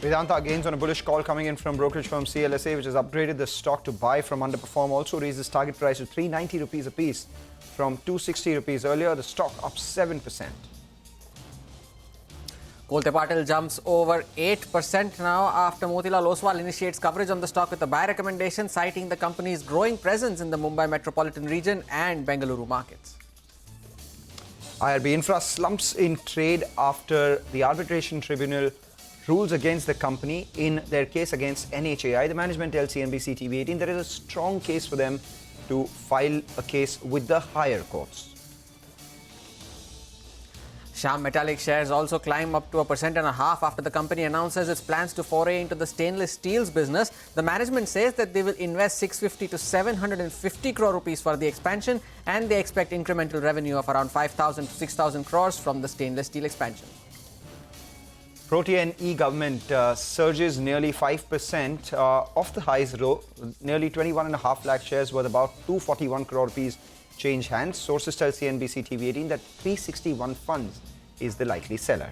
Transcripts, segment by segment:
Vedanta gains on a bullish call coming in from brokerage firm CLSA, which has upgraded the stock to buy from underperform. Also raises target price to 390 rupees a piece from 260 rupees earlier. The stock up 7%. Kolte Patil jumps over 8% now after Motilal Oswal initiates coverage on the stock with a buy recommendation, citing the company's growing presence in the Mumbai metropolitan region and Bengaluru markets. IRB Infra slumps in trade after the arbitration tribunal rules against the company in their case against NHAI. The management tells CNBC-TV18 there is a strong case for them to file a case with the higher courts. Shyam Metallic shares also climb up to 1.5% after the company announces its plans to foray into the stainless steels business. The management says that they will invest 650 to 750 crore rupees for the expansion, and they expect incremental revenue of around 5,000 to 6,000 crores from the stainless steel expansion. Protean e-government surges nearly 5% off the highs low. Nearly 21.5 lakh shares worth about 241 crore rupees change hands. Sources tell CNBC-TV18 that 361 funds is the likely seller.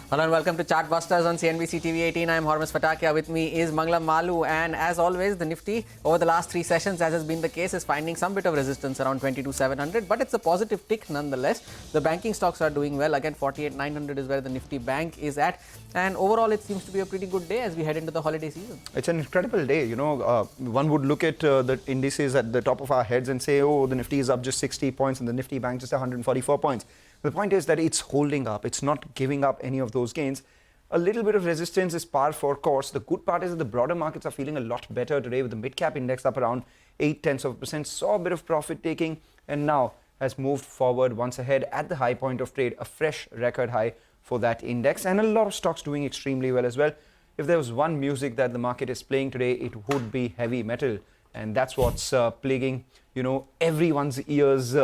Hello and welcome to Chartbusters on CNBC-TV18. I am Hormus Fatakia. With me is Mangalam Malu, and as always, the Nifty over the last 3 sessions, as has been the case, is finding some bit of resistance around 22,700, but it's a positive tick nonetheless. The banking stocks are doing well. Again, 48,900 is where the Nifty Bank is at, and overall it seems to be a pretty good day as we head into the holiday season. It's an incredible day. You know, one would look at the indices at the top of our heads and say, oh, the Nifty is up just 60 points and the Nifty Bank just 144 points. The point is that it's holding up. It's not giving up any of those gains. A little bit of resistance is par for course. The good part is that the broader markets are feeling a lot better today, with the mid-cap index up around 0.8%. Saw a bit of profit taking and now has moved forward once ahead at the high point of trade, a fresh record high for that index, and a lot of stocks doing extremely well as well. If there was one music that the market is playing today, it would be heavy metal, and that's what's plaguing, you know, everyone's ears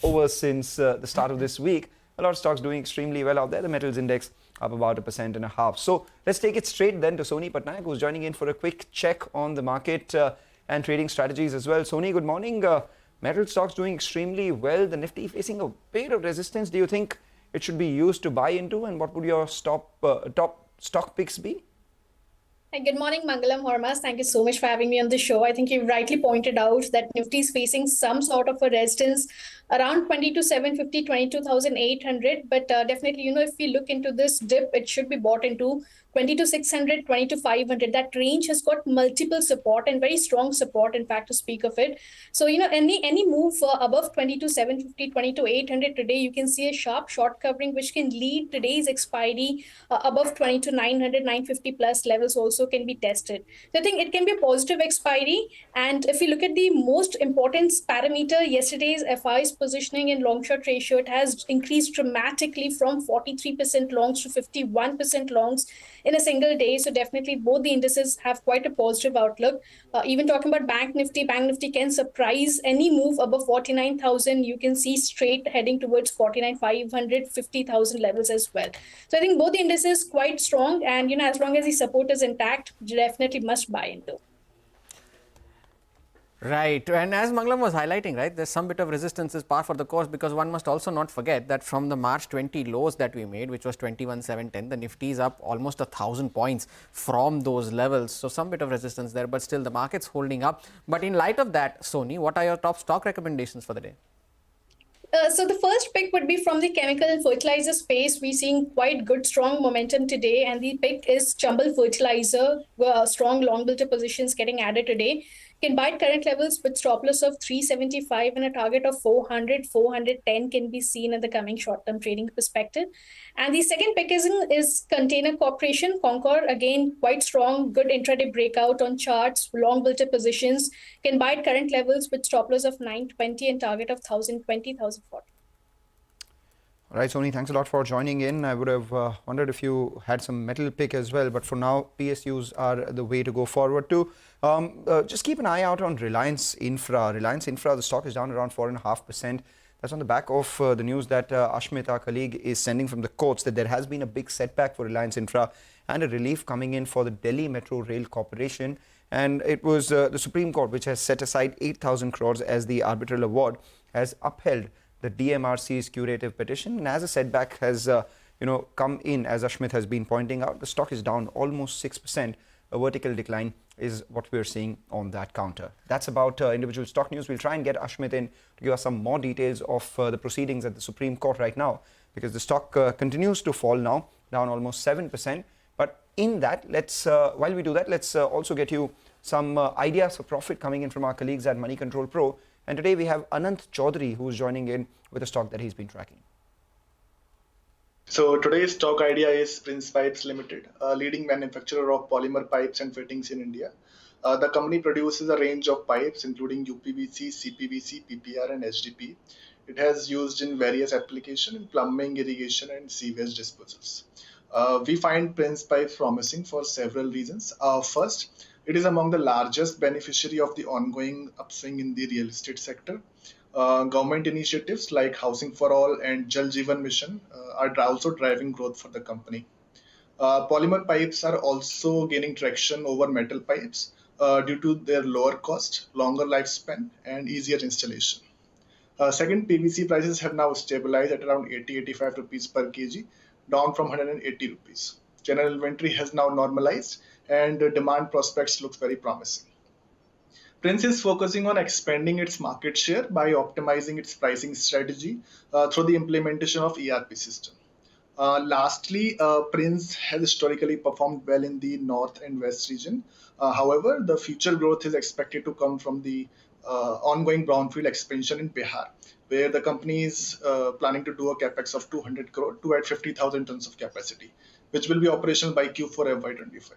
over since the start of this week. A lot of stocks doing extremely well out there. The metals index up about 1.5%. So let's take it straight then to Sony Patnaik, who's joining in for a quick check on the market and trading strategies as well. Sony, good morning. Metal stocks doing extremely well. The Nifty facing a bit of resistance. Do you think it should be used to buy into, and what would your top stock picks be? Hey, good morning, Mangalam, Hormas. Thank you so much for having me on the show. I think you rightly pointed out that Nifty is facing some sort of a resistance around 22,750, 22,800. But definitely, you know, if we look into this dip, it should be bought into 22,600, 22,500. That range has got multiple support and very strong support, in fact, to speak of it. So, you know, any move above 22,750, 22,800 today, you can see a sharp short covering, which can lead today's expiry above 22,900, 950 plus levels also can be tested. So I think it can be a positive expiry. And if you look at the most important parameter, yesterday's FI's positioning in long short ratio, it has increased dramatically from 43% longs to 51% longs in a single day. So definitely both the indices have quite a positive outlook. Even talking about Bank Nifty can surprise any move above 49,000. You can see straight heading towards 49,500, 50,000 levels as well. So I think both the indices quite strong, and you know, as long as the support is intact, you definitely must buy into. Right, and as Mangalam was highlighting, right, there's some bit of resistance is par for the course, because one must also not forget that from the March 20 lows that we made, which was 21,710, the Nifty is up almost 1,000 points from those levels. So some bit of resistance there, but still the market's holding up. But in light of that, Sony, what are your top stock recommendations for the day? So the first pick would be from the chemical and fertilizer space. We're seeing quite good, strong momentum today, and the pick is Chambal Fertilizer. Strong long builder positions getting added today. Can buy at current levels with stop loss of 375 and a target of 400, 410 can be seen in the coming short-term trading perspective. And the second pick is Container Corporation. Concor, again, quite strong, good intraday breakout on charts, long builder positions. Can buy at current levels with stop loss of 920 and target of 1,020, 1,040. All right, Sony, thanks a lot for joining in. I would have wondered if you had some metal pick as well, but for now, PSUs are the way to go forward to. Just keep an eye out on Reliance Infra. Reliance Infra, the stock is down around 4.5%. That's on the back of the news that Ashmit, our colleague, is sending from the courts, that there has been a big setback for Reliance Infra and a relief coming in for the Delhi Metro Rail Corporation. And it was the Supreme Court which has set aside 8,000 crores as the arbitral award, has upheld the DMRC's curative petition. And as a setback has come in, as Ashmit has been pointing out, the stock is down almost 6%. A vertical decline is what we're seeing on that counter. That's about individual stock news. We'll try and get Ashmit in to give us some more details of the proceedings at the Supreme Court right now, because the stock continues to fall now, down almost 7%. But in that, while we do that, let's also get you some ideas of profit coming in from our colleagues at Money Control Pro. And today we have Anant Chaudhary, who's joining in with a stock that he's been tracking. So today's stock idea is Prince Pipes Limited, a leading manufacturer of polymer pipes and fittings in India. The company produces a range of pipes including UPVC, CPVC, PPR and HDP. It has used in various applications in plumbing, irrigation and sewage disposals. We find Prince Pipes promising for several reasons. First, it is among the largest beneficiary of the ongoing upswing in the real estate sector. Government initiatives like Housing for All and Jal Jeevan Mission are also driving growth for the company. Polymer pipes are also gaining traction over metal pipes due to their lower cost, longer lifespan, and easier installation. Second, PVC prices have now stabilized at around 80-85 rupees per kg, down from 180 rupees. General inventory has now normalized, and demand prospects look very promising. Prince is focusing on expanding its market share by optimizing its pricing strategy through the implementation of ERP system. Lastly, Prince has historically performed well in the North and West region. However, the future growth is expected to come from the ongoing brownfield expansion in Bihar, where the company is planning to do a capex of 200 crore to add 50,000 tons of capacity, which will be operational by Q4 FY25.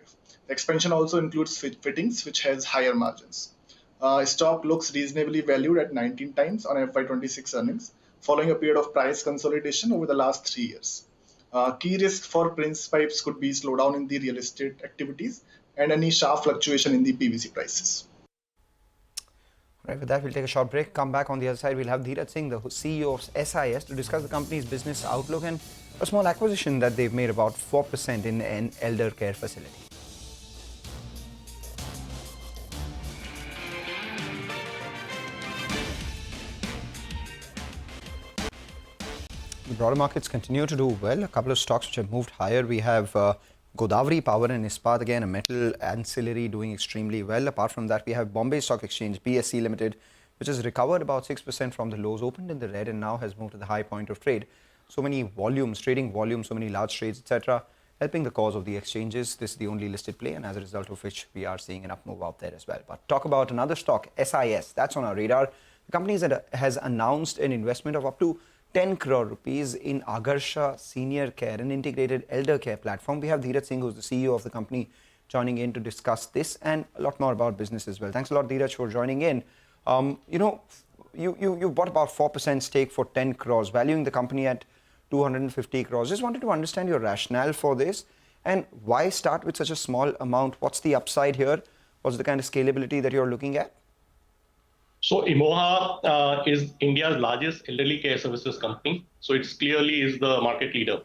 The expansion also includes fittings, which has higher margins. Stock looks reasonably valued at 19 times on FY26 earnings, following a period of price consolidation over the last 3 years. Key risks for Prince Pipes could be slowdown in the real estate activities and any sharp fluctuation in the PVC prices. Right, with that, we'll take a short break. Come back on the other side. We'll have Dheeraj Singh, the CEO of SIS, to discuss the company's business outlook and a small acquisition that they've made, about 4% in an elder care facility. The broader markets continue to do well. A couple of stocks which have moved higher. We have Godavari Power and Ispat, again a metal ancillary, doing extremely well. Apart from that, we have Bombay Stock Exchange, BSE Limited, which has recovered about 6% from the lows, opened in the red and now has moved to the high point of trade. So many volumes, trading volumes, so many large trades, etc., helping the cause of the exchanges. This is the only listed play, and as a result of which we are seeing an up move out there as well. But talk about another stock, SIS, that's on our radar. The company has announced an investment of up to 10 crore rupees in Agarsha Senior Care, an integrated elder care platform. We have Dheeraj Singh, who's the CEO of the company, joining in to discuss this and a lot more about business as well. Thanks a lot, Dheeraj, for joining in. You bought about 4% stake for 10 crores, valuing the company at 250 crores. Just wanted to understand your rationale for this and why start with such a small amount. What's the upside here? What's the kind of scalability that you're looking at? So Imoha is India's largest elderly care services company. So it clearly is the market leader.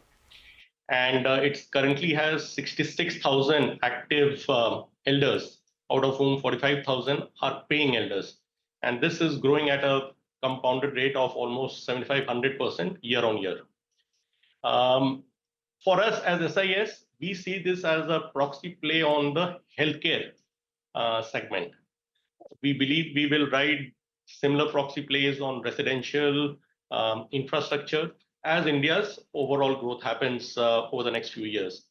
And it currently has 66,000 active elders, out of whom 45,000 are paying elders. And this is growing at a compounded rate of almost 7,500% year on year. For us as SIS, we see this as a proxy play on the healthcare segment. We believe we will ride similar proxy plays on residential infrastructure as India's overall growth happens over the next few years.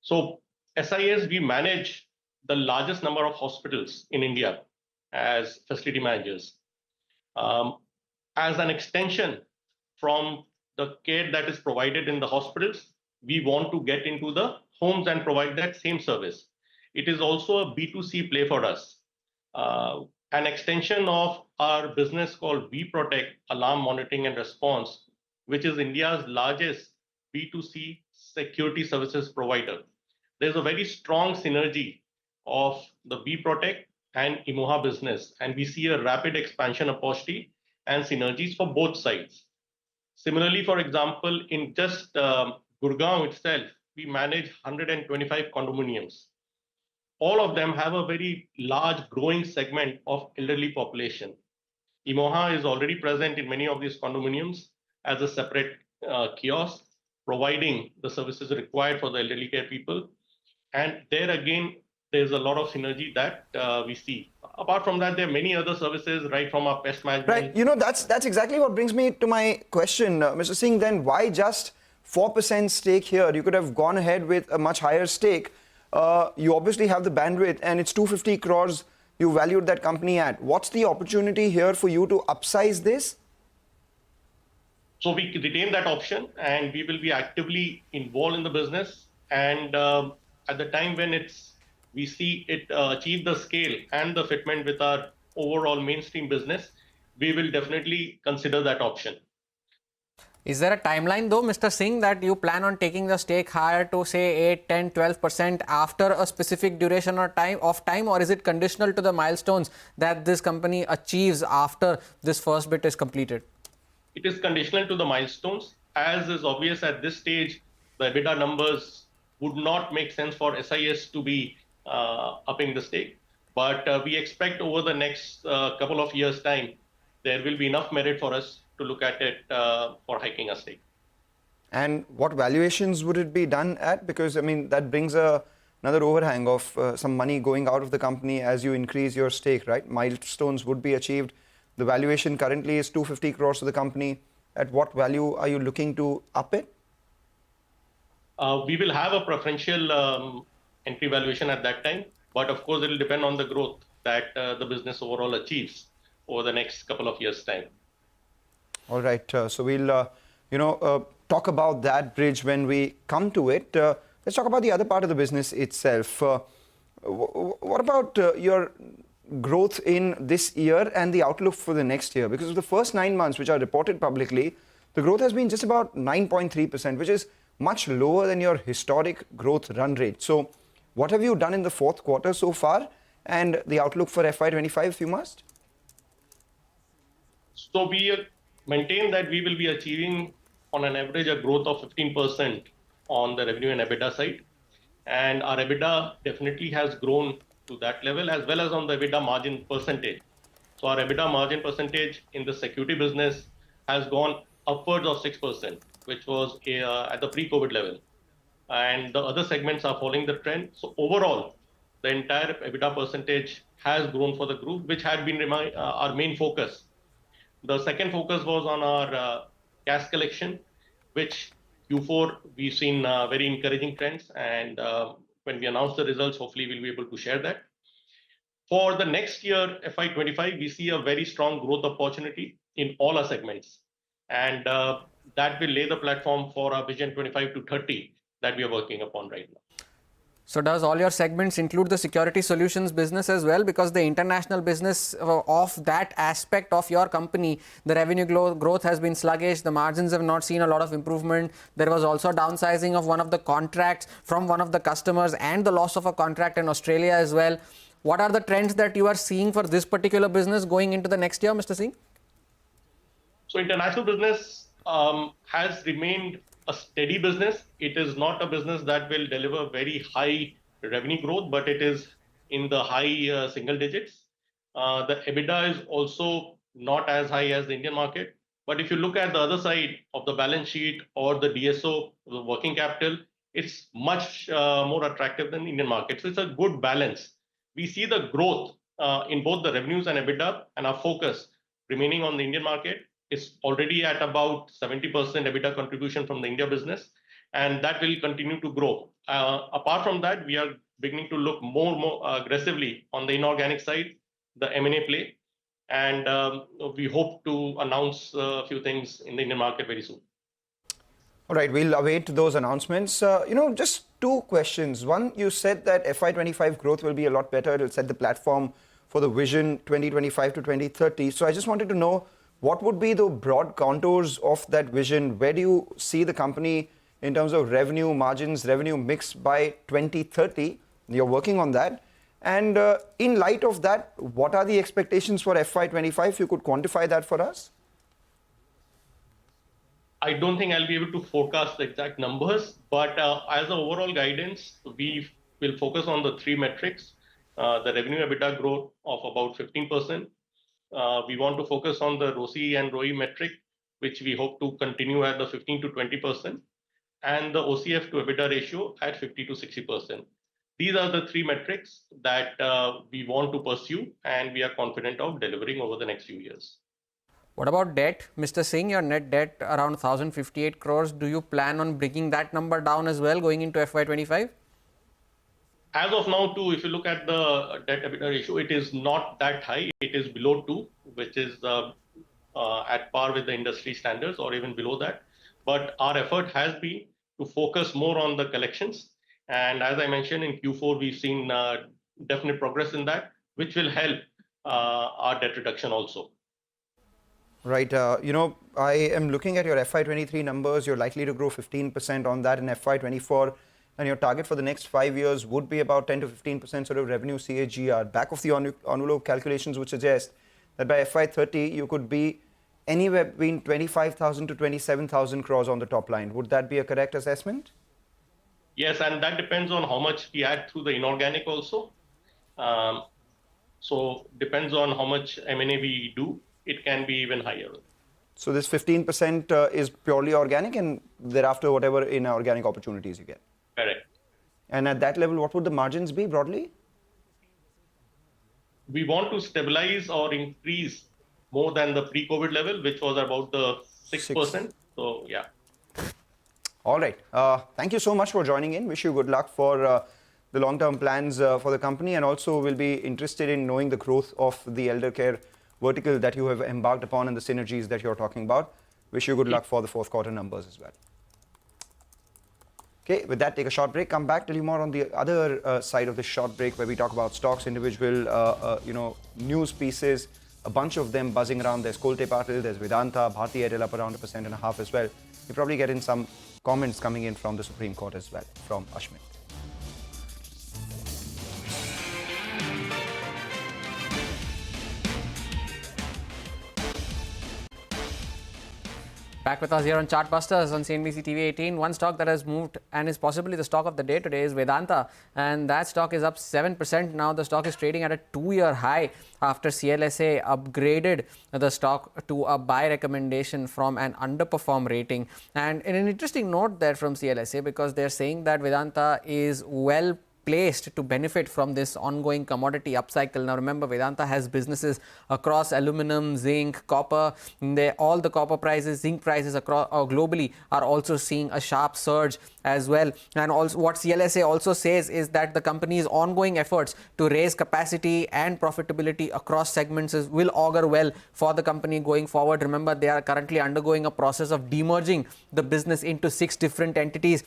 So SIS, we manage the largest number of hospitals in India as facility managers. As an extension from the care that is provided in the hospitals, we want to get into the homes and provide that same service. It is also a B2C play for us. An extension of our business called VProtect, Alarm Monitoring and Response, which is India's largest B2C security services provider. There's a very strong synergy of the VProtect and Imoha business, and we see a rapid expansion opportunity and synergies for both sides. Similarly, for example, in just Gurgaon itself, we manage 125 condominiums. All of them have a very large growing segment of elderly population. Imoha is already present in many of these condominiums as a separate kiosk, providing the services required for the elderly care people. And there again, there's a lot of synergy that we see. Apart from that, there are many other services, right from our pest management. Right. You know, that's exactly what brings me to my question, Mr. Singh. Then why just 4% stake here? You could have gone ahead with a much higher stake. You obviously have the bandwidth, and it's 250 crores you valued that company at. What's the opportunity here for you to upsize this? So we retain that option, and we will be actively involved in the business. And at the time when we see it achieve the scale and the fitment with our overall mainstream business, we will definitely consider that option. Is there a timeline though, Mr. Singh, that you plan on taking the stake higher to say 8, 10, 12% after a specific duration or time, or is it conditional to the milestones that this company achieves after this first bit is completed? It is conditional to the milestones. As is obvious at this stage, the EBITDA numbers would not make sense for SIS to be upping the stake. But we expect over the next couple of years' time, there will be enough merit for us to look at it for hiking a stake. And what valuations would it be done at? Because, I mean, that brings another overhang of some money going out of the company as you increase your stake, right? Milestones would be achieved. The valuation currently is 250 crores to the company. At what value are you looking to up it? We will have a preferential entry valuation at that time. But of course, it will depend on the growth that the business overall achieves over the next couple of years' time. All right. So we'll, talk about that bridge when we come to it. Let's talk about the other part of the business itself. What about your growth in this year and the outlook for the next year? Because of the first 9 months, which are reported publicly, the growth has been just about 9.3%, which is much lower than your historic growth run rate. So what have you done in the fourth quarter so far, and the outlook for FY25 if you must? So we maintain that we will be achieving on an average a growth of 15% on the revenue and EBITDA side. And our EBITDA definitely has grown to that level, as well as on the EBITDA margin percentage. So our EBITDA margin percentage in the security business has gone upwards of 6%, which was at the pre-COVID level. And the other segments are following the trend. So overall, the entire EBITDA percentage has grown for the group, which had been our main focus. The second focus was on our cash collection, which Q4 we've seen very encouraging trends. And when we announce the results, hopefully we'll be able to share that. For the next year, FY25, we see a very strong growth opportunity in all our segments. And that will lay the platform for our Vision 25 to 30 that we are working upon right now. So does all your segments include the security solutions business as well? Because the international business of that aspect of your company, the revenue growth has been sluggish. The margins have not seen a lot of improvement. There was also downsizing of one of the contracts from one of the customers and the loss of a contract in Australia as well. What are the trends that you are seeing for this particular business going into the next year, Mr. Singh? So international business has remained a steady business. It is not a business that will deliver very high revenue growth, but it is in the high single digits. The EBITDA is also not as high as the Indian market. But if you look at the other side of the balance sheet or the DSO, the working capital, it's much more attractive than the Indian market. So it's a good balance. We see the growth in both the revenues and EBITDA, and our focus remaining on the Indian market. Is already at about 70% EBITDA contribution from the India business, and that will continue to grow. Apart from that, we are beginning to look more aggressively on the inorganic side, the M&A play, and we hope to announce a few things in the Indian market very soon. All right, we'll await those announcements. Just two questions. One, you said that FY25 growth will be a lot better. It'll set the platform for the Vision 2025 to 2030. So I just wanted to know, what would be the broad contours of that vision? Where do you see the company in terms of revenue margins, revenue mix by 2030? You're working on that. And in light of that, what are the expectations for FY25? If you could quantify that for us. I don't think I'll be able to forecast the exact numbers, but as an overall guidance, we will focus on the three metrics, the revenue EBITDA growth of about 15%, we want to focus on the ROCE and ROE metric, which we hope to continue at the 15 to 20%, and the OCF to EBITDA ratio at 50 to 60%. These are the three metrics that we want to pursue, and we are confident of delivering over the next few years. What about debt? Mr. Singh, your net debt around 1,058 crores. Do you plan on bringing that number down as well going into FY25? As of now, too, if you look at the debt EBITDA ratio, it is not that high. It is below 2, which is at par with the industry standards or even below that. But our effort has been to focus more on the collections. And as I mentioned, in Q4, we've seen definite progress in that, which will help our debt reduction also. Right. I am looking at your FY23 numbers. You're likely to grow 15% on that in FY24. And your target for the next 5 years would be about 10 to 15% sort of revenue CAGR. Back of the envelope calculations would suggest that by FY30, you could be anywhere between 25,000 to 27,000 crores on the top line. Would that be a correct assessment? Yes, and that depends on how much we add through the inorganic also. So depends on how much M&A we do. It can be even higher. So this 15% is purely organic, and thereafter whatever inorganic opportunities you get. Correct. And at that level, what would the margins be broadly? We want to stabilize or increase more than the pre-COVID level, which was about the 6%. So, yeah. All right. Thank you so much for joining in. Wish you good luck for the long-term plans for the company, and also will be interested in knowing the growth of the elder care vertical that you have embarked upon and the synergies that you're talking about. Wish you good luck for the fourth quarter numbers as well. Okay, with that, take a short break. Come back, tell you more on the other side of this short break, where we talk about stocks, individual, news pieces, a bunch of them buzzing around. There's Kolte Patil, there's Vedanta, Bharti Airtel up around 1.5% as well. You probably get in some comments coming in from the Supreme Court as well, from Ashmit. Back with us here on Chartbusters on CNBC-TV18. One stock that has moved and is possibly the stock of the day today is Vedanta. And that stock is up 7% now. The stock is trading at a 2-year high after CLSA upgraded the stock to a buy recommendation from an underperform rating. And an interesting note there from CLSA, because they're saying that Vedanta is well placed to benefit from this ongoing commodity upcycle. Now remember, Vedanta has businesses across aluminum, zinc, copper. All the copper prices, zinc prices across globally are also seeing a sharp surge as well. And also what CLSA also says is that the company's ongoing efforts to raise capacity and profitability across segments will augur well for the company going forward. Remember, they are currently undergoing a process of demerging the business into 6 different entities,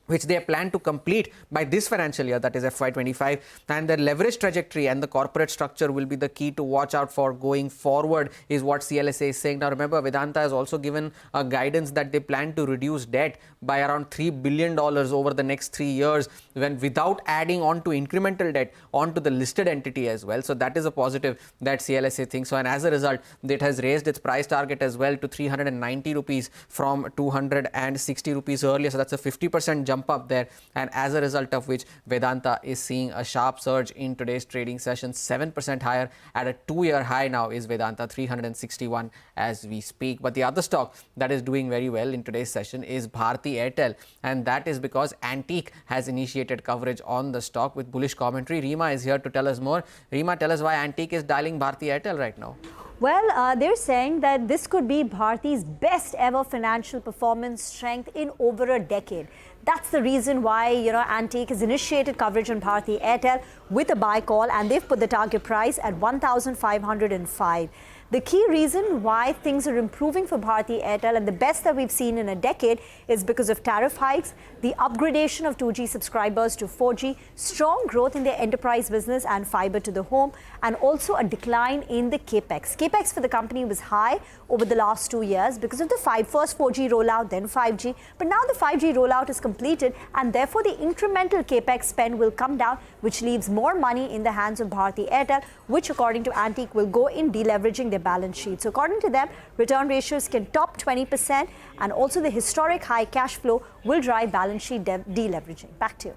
which they plan to complete by this financial year, that is FY25. And the leverage trajectory and the corporate structure will be the key to watch out for going forward, is what CLSA is saying. Now remember, Vedanta has also given a guidance that they plan to reduce debt by around $3 billion over the next 3 years, without adding on to incremental debt onto the listed entity as well. So that is a positive that CLSA thinks so. And as a result, it has raised its price target as well to 390 rupees from 260 rupees earlier. So that's a 50% jump up there, and as a result of which Vedanta is seeing a sharp surge in today's trading session. 7% higher at a 2-year high now is Vedanta, 361 as we speak. But the other stock that is doing very well in today's session is Bharti Airtel, and that is because Antique has initiated coverage on the stock with bullish commentary. Reema is here to tell us more. Reema, tell us why Antique is dialing Bharti Airtel right now. Well, they're saying that this could be Bharti's best ever financial performance strength in over a decade. That's the reason why, Antique has initiated coverage on Bharti Airtel with a buy call, and they've put the target price at 1,505. The key reason why things are improving for Bharti Airtel, and the best that we've seen in a decade, is because of tariff hikes, the upgradation of 2G subscribers to 4G, strong growth in their enterprise business and fiber to the home, and also a decline in the capex. Capex for the company was high over the last 2 years because of the first 4G rollout, then 5G. But now the 5G rollout is completed, and therefore the incremental capex spend will come down, which leaves more money in the hands of Bharti Airtel, which according to Antique will go in deleveraging their balance sheet. So according to them, return ratios can top 20%, and also the historic high cash flow will drive balance sheet deleveraging. Back to you.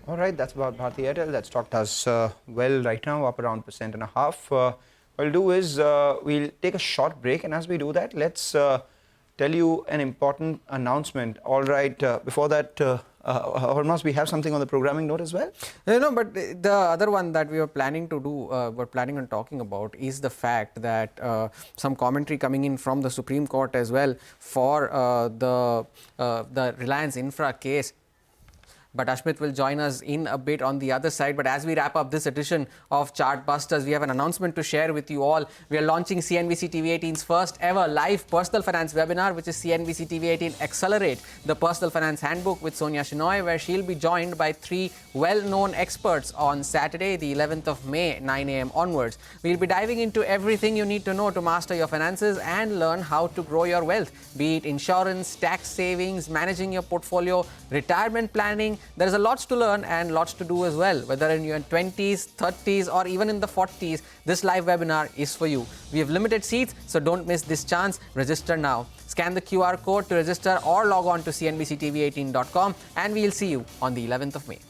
All right, that's about Bharti Airtel. That stock does well right now, up around 1.5%. What we'll do is we'll take a short break, and as we do that, let's tell you an important announcement. All right, before that, Hormas, we have something on the programming note as well? No, but the other one that we were planning to do, we're planning on talking about is the fact that some commentary coming in from the Supreme Court as well for the Reliance Infra case. But Ashmit will join us in a bit on the other side. But as we wrap up this edition of Chartbusters, we have an announcement to share with you all. We are launching CNBC TV18's first ever live personal finance webinar, which is CNBC TV18 Accelerate, the personal finance handbook with Sonia Shenoy, where she'll be joined by 3 well-known experts on Saturday, the 11th of May, 9 a.m. onwards. We'll be diving into everything you need to know to master your finances and learn how to grow your wealth, be it insurance, tax savings, managing your portfolio, retirement planning. There's a lots to learn and lots to do as well. Whether in your 20s, 30s or even in the 40s, this live webinar is for you. We have limited seats, so don't miss this chance. Register now. Scan the QR code to register or log on to cnbctv18.com, and we'll see you on the 11th of May.